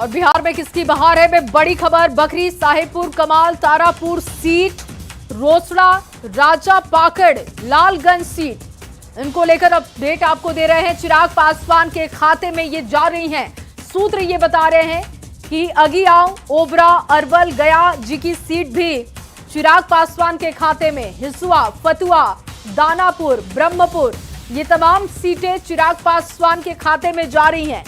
और बिहार में किसकी बहार है में बड़ी खबर। बखरी, साहेबपुर कमाल, तारापुर सीट, रोसड़ा, राजा पाकड़, लालगंज सीट, इनको लेकर अपडेट आपको दे रहे हैं। चिराग पासवान के खाते में ये जा रही हैं। सूत्र ये बता रहे हैं कि अगियाव, ओबरा, अरवल, गया जी की सीट भी चिराग पासवान के खाते में। हिसुआ, फतुआ, दानापुर, ब्रह्मपुर, ये तमाम सीटें चिराग पासवान के खाते में जा रही हैं।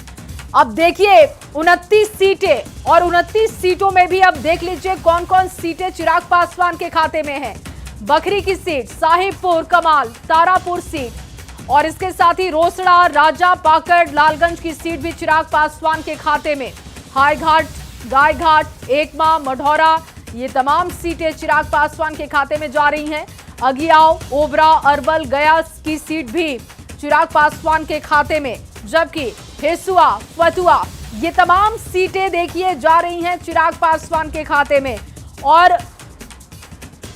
अब देखिए 29 सीटें, और 29 सीटों में भी अब देख लीजिए कौन कौन सीटें चिराग पासवान के खाते में हैं। बखरी की सीट, साहिबपुर कमाल, तारापुर सीट, और इसके साथ ही रोसड़ा, राजा पाकड़, लालगंज की सीट भी चिराग पासवान के खाते में। हाईघाट, गायघाट, एकमा, मढ़ौरा, ये तमाम सीटें चिराग पासवान के खाते में जा रही हैं। अगियाव, ओबरा, अरवल, गया की सीट भी चिराग पासवान के खाते में, जबकि हिसुआ, फतुआ, ये तमाम सीटें देखिए जा रही हैं चिराग पासवान के खाते में। और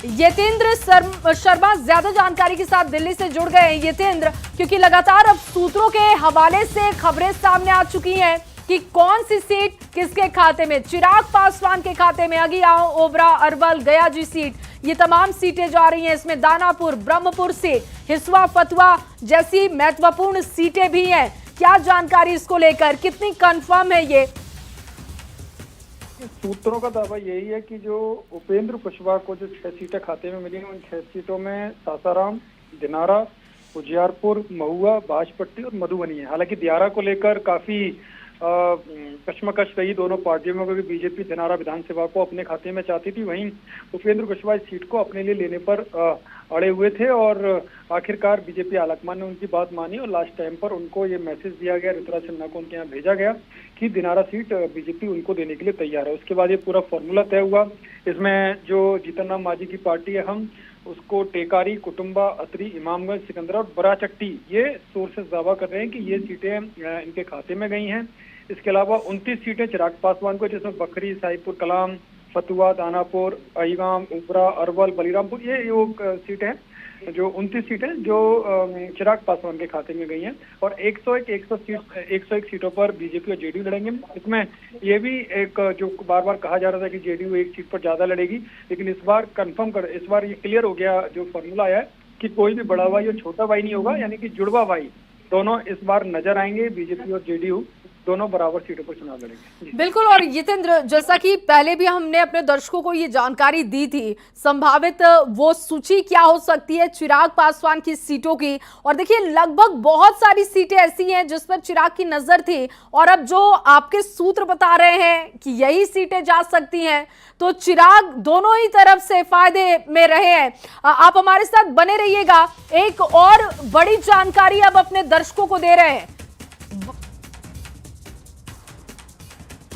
यतेंद्र शर्मा ज्यादा जानकारी के साथ दिल्ली से जुड़ गए हैं। यतेंद्र, क्योंकि लगातार अब सूत्रों के हवाले से खबरें सामने आ चुकी हैं कि कौन सी सीट किसके खाते में। चिराग पासवान के खाते में अगियाव, ओबरा, अरवल, गया जी सीट, ये तमाम सीटें जा रही हैं। इसमें दानापुर, ब्रह्मपुर सीट, हिसुआ, फतुआ जैसी महत्वपूर्ण सीटें भी हैं। क्या जानकारी इसको लेकर, कितनी कंफर्म है ये? सूत्रों का दावा यही है कि जो उपेंद्र कुशवाहा को जो 6 सीटें खाते में मिली हैं, उन 6 सीटों में सासाराम, दिनारा, उजियारपुर, महुआ, बाजपट्टी और मधुबनी है। हालांकि दियारा को लेकर काफी कश्मकश रही दोनों पार्टियों में, क्योंकि बीजेपी दिनारा विधानसभा को अपने खाते में चाहती थी। वहीं उपेंद्र कुशवाहा इस सीट को अपने लिए लेने पर अड़े हुए थे, और आखिरकार बीजेपी आलाकमान ने उनकी बात मानी और लास्ट टाइम पर उनको ये मैसेज दिया गया, ऋतुराज सिन्हा को उनके यहाँ भेजा गया कि दिनारा सीट बीजेपी उनको देने के लिए तैयार है। उसके बाद ये पूरा फॉर्मूला तय हुआ। इसमें जो जीतन राम मांझी की पार्टी है, हम उसको टेकारी, कुटुंबा, अतरी, इमामगंज, सिकंदरा और बराचट्टी, ये सोर्सेस दावा कर रहे हैं कि ये सीटें इनके खाते में गई हैं। इसके अलावा 29 सीटें चिराग पासवान को, जिसमें बखरी, साहिबपुर कलाम, फतुआ, दानापुर, अहिगाम, उपरा, अरवल, बलीरामपुर, ये सीटें हैं। जो 29 सीटें जो चिराग पासवान के खाते में गई हैं। और 101 सीटों पर बीजेपी और जेडीयू लड़ेंगे। इसमें ये भी एक जो बार बार कहा जा रहा था कि जेडीयू एक सीट पर ज्यादा लड़ेगी, लेकिन इस बार ये क्लियर हो गया, जो फॉर्मूला आया है कि कोई भी बड़ा भाई और छोटा भाई नहीं होगा, यानी कि जुड़वा भाई दोनों इस बार नजर आएंगे। बीजेपी और जेडीयू दोनों बराबर सीटों पर चुनाव लड़ेंगे। बिल्कुल। और यतेंद्र, जैसा कि पहले भी हमने अपने दर्शकों को ये जानकारी दी थी, संभावित वो सूची क्या हो सकती है चिराग पासवान की सीटों की, और देखिए लगभग बहुत सारी सीटें ऐसी हैं जिस पर चिराग की नजर थी, और अब जो आपके सूत्र बता रहे हैं कि यही सीटें जा सकती हैं, तो चिराग दोनों ही तरफ से फायदे में रहे हैं। आप हमारे साथ बने रहिएगा। एक और बड़ी जानकारी अब अपने दर्शकों को दे रहे हैं।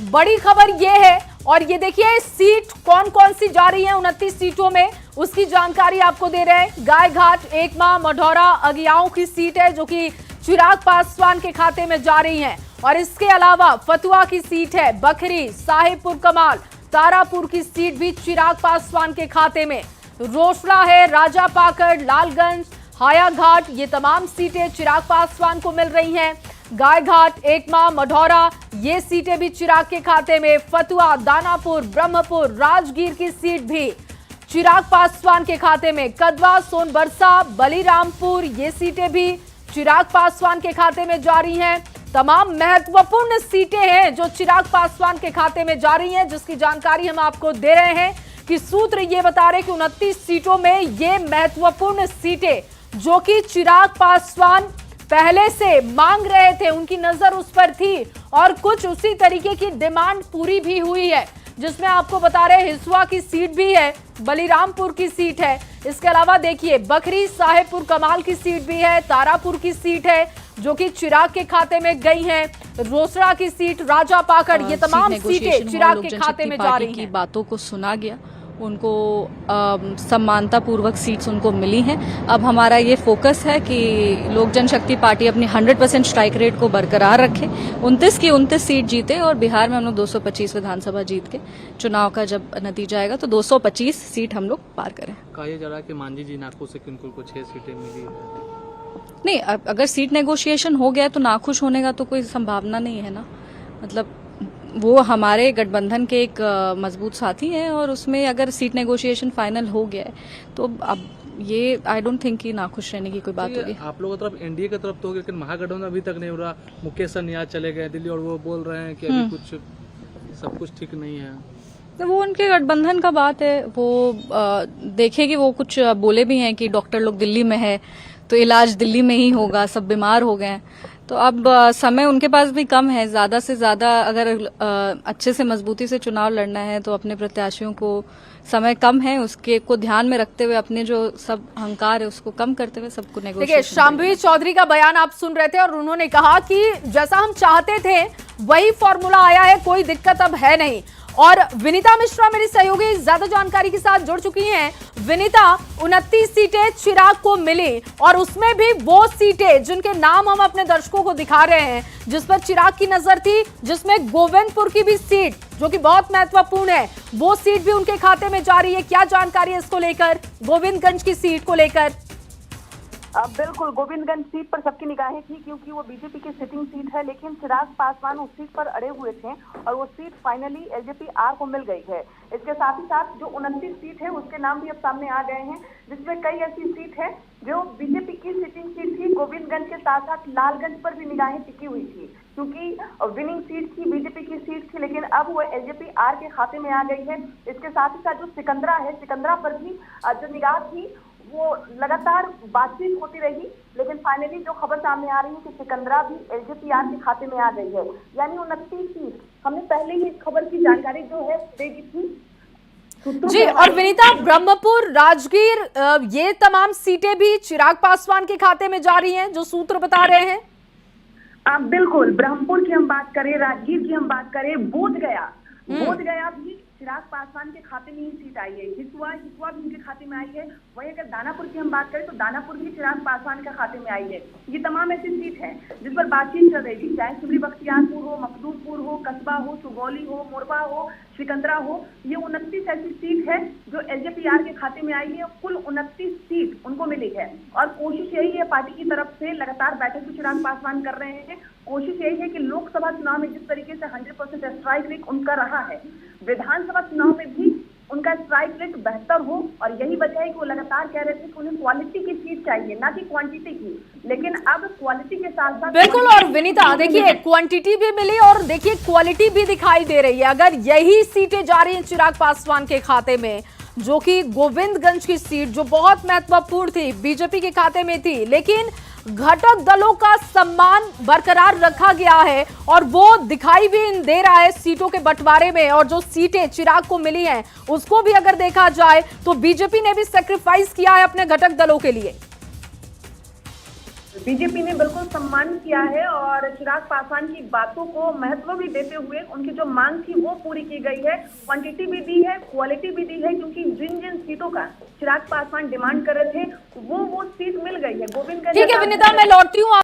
बड़ी खबर यह है, और ये देखिए सीट कौन कौन सी जा रही है 29 सीटों में, उसकी जानकारी आपको दे रहे हैं। गायघाट, एकमा, मढ़ौरा, अगियाओं की सीट है जो कि चिराग पासवान के खाते में जा रही है। और इसके अलावा फतुआ की सीट है, बखरी, साहिबपुर कमाल, तारापुर की सीट भी चिराग पासवान के खाते में। रोसड़ा है, राजा पाकड़, लालगंज, हायाघाट, ये तमाम सीटें चिराग पासवान को मिल रही हैं। गायघाट, एकमा, मढ़ौरा, ये सीटें भी चिराग के खाते में। फतुआ, दानापुर, ब्रह्मपुर, राजगीर की सीट भी चिराग पासवान के खाते में। कदवा, सोनबरसा, बलीरामपुर, ये सीटें भी चिराग पासवान के खाते में जा रही हैं। तमाम महत्वपूर्ण सीटें हैं जो चिराग पासवान के खाते में जा रही हैं, जिसकी जानकारी हम आपको दे रहे हैं कि सूत्र ये बता रहे हैं कि 29 सीटों में ये महत्वपूर्ण सीटें जो कि चिराग पासवान पहले से मांग रहे थे, उनकी नजर उस पर थी, और कुछ उसी तरीके की डिमांड पूरी भी हुई है, जिसमें आपको बता रहे हिसुआ की सीट भी है, बलीरामपुर की सीट है। इसके अलावा देखिए बखरी, साहेबपुर कमाल की सीट भी है, तारापुर की सीट है जो कि चिराग के खाते में गई है, रोसड़ा की सीट, राजा पाकड़, ये तमाम सीटें चिराग के खाते में जा रही हैं। बातों को सुना गया, उनको समानता पूर्वक सीट्स उनको मिली हैं। अब हमारा ये फोकस है कि लोक जनशक्ति पार्टी अपनी 100% स्ट्राइक रेट को बरकरार रखे, 29 की 29 सीट जीते, और बिहार में हम लोग 225 विधानसभा जीत के चुनाव का जब नतीजा आएगा तो 225 सीट हम लोग पार करें। कहा जा रहा है कि मांझी जी नाखुश से उनको 6 सीटें मिली। नहीं, अगर सीट नेगोशिएशन हो गया तो नाखुश होने का तो कोई संभावना नहीं है ना। मतलब वो हमारे गठबंधन के एक मजबूत साथी हैं और उसमें अगर सीट नेगोशिएशन फाइनल हो गया है तो अब ये आई डोंट थिंक कि नाखुश रहने की कोई बात होगी। आप लोगों की तरफ एनडीए की तरफ तो होगी, लेकिन महागठबंधन अभी तक नहीं हो रहा। मुकेश सहनी चले गए दिल्ली और वो बोल रहे हैं कि अभी कुछ सब कुछ ठीक नहीं है। तो वो उनके गठबंधन का बात है, वो देखे कि वो कुछ बोले भी हैं कि डॉक्टर लोग दिल्ली में है तो इलाज दिल्ली में ही होगा, सब बीमार हो गए हैं। तो अब समय उनके पास भी कम है, ज्यादा से ज्यादा अगर अच्छे से मजबूती से चुनाव लड़ना है तो अपने प्रत्याशियों को समय कम है, उसके को ध्यान में रखते हुए अपने जो सब अहंकार है उसको कम करते हुए सबको नेगोशिएशन। देखिए, शांभवी चौधरी का बयान आप सुन रहे थे और उन्होंने कहा कि जैसा हम चाहते थे वही फॉर्मूला आया है, कोई दिक्कत अब है नहीं। और विनीता मिश्रा मेरी सहयोगी ज्यादा जानकारी के साथ जुड़ चुकी हैं। विनीता, 29 सीटें चिराग को मिली और उसमें भी वो सीटें जिनके नाम हम अपने दर्शकों को दिखा रहे हैं, जिस पर चिराग की नजर थी, जिसमें गोविंदपुर की भी सीट जो कि बहुत महत्वपूर्ण है, वो सीट भी उनके खाते में जा रही है। क्या जानकारी है इसको लेकर, गोविंदगंज की सीट को लेकर? बिल्कुल, गोविंदगंज सीट पर सबकी निगाहें थी क्योंकि वो बीजेपी की सिटिंग सीट है, लेकिन चिराग पासवान उस सीट पर अड़े हुए थे और वो सीट फाइनली एलजेपी आर को मिल गई है। इसके साथ ही साथ जो 29 सीट है उसके नाम भी अब सामने आ गए हैं, जिसमें कई ऐसी सीट है जो बीजेपी की सिटिंग सीट थी। गोविंदगंज के साथ साथ लालगंज पर भी निगाहें टिकी हुई थी क्योंकि विनिंग सीट थी, बीजेपी की सीट थी, लेकिन अब वो एलजेपी आर के खाते में आ गई है। इसके साथ ही साथ जो सिकंदरा है, सिकंदरा पर भी जो निगाह थी वो लगातार बातचीत होती रही, लेकिन फाइनली जो खबर सामने आ रही है कि सिकंदरा भी एलजेपीआर के खाते में आ गई है, यानी 29 सीट। हमने पहले ही इस खबर की जानकारी जो है दे दी थी जी। और विनीता, ब्रह्मपुर, राजगीर, ये तमाम सीटें भी चिराग पासवान के खाते में जा रही हैं, जो सूत्र बता रहे हैं। बिल्कुल, ब्रह्मपुर की हम बात करें, राजगीर की हम बात करें, बोधगया भी चिराग पासवान के खाते में ही सीट आई है। हिसुआ भी उनके खाते में आई है। वहीं अगर दानापुर की हम बात करें तो दानापुर भी चिराग पासवान के खाते में आई है। ये तमाम ऐसी सीट है जिस पर बातचीत चल रही थी, चाहे सिमरी बख्तियारपुर हो, मखदूमपुर हो, कस्बा हो, सुगौली हो, मोरबा हो, सिकंदरा हो। ये 29 ऐसी सीट है जो एलजेपीआर के खाते में आई है। कुल 29 सीट उनको मिली है और कोशिश यही है, पार्टी की तरफ से लगातार बैठक भी चिराग पासवान कर रहे हैं। कोशिश यही है कि लोकसभा चुनाव में जिस तरीके से 100% स्ट्राइक रेट उनका रहा है, विधानसभा चुनाव में भी उनका स्ट्राइक रेट बेहतर हो। और यही वजह है कि वो लगातार कह रहे थे कि उन्हें क्वालिटी की सीट चाहिए, ना कि क्वांटिटी की। लेकिन अब क्वालिटी के साथ साथ बिल्कुल। और विनीता, देखिए, क्वांटिटी भी मिली और देखिए क्वालिटी भी दिखाई दे रही है। अगर यही सीटें जा रही हैं चिराग पासवान के खाते में, जो कि गोविंदगंज की सीट जो बहुत महत्वपूर्ण थी, बीजेपी के खाते में थी, लेकिन घटक दलों का सम्मान बरकरार रखा गया है और वो दिखाई भी दे रहा है सीटों के बंटवारे में। और जो सीटें चिराग को मिली हैं उसको भी अगर देखा जाए तो बीजेपी ने भी सैक्रिफाइस किया है अपने घटक दलों के लिए। बीजेपी ने बिल्कुल सम्मान किया है और चिराग पासवान की बातों को महत्व भी देते हुए उनकी जो मांग थी वो पूरी की गई है। क्वांटिटी भी दी है, क्वालिटी भी दी है, क्योंकि जिन जिन सीटों का चिराग पासवान डिमांड कर रहे थे वो सीट मिल गई है। गोविंदगंज। ठीक है विनीता, मैं लौटती हूँ।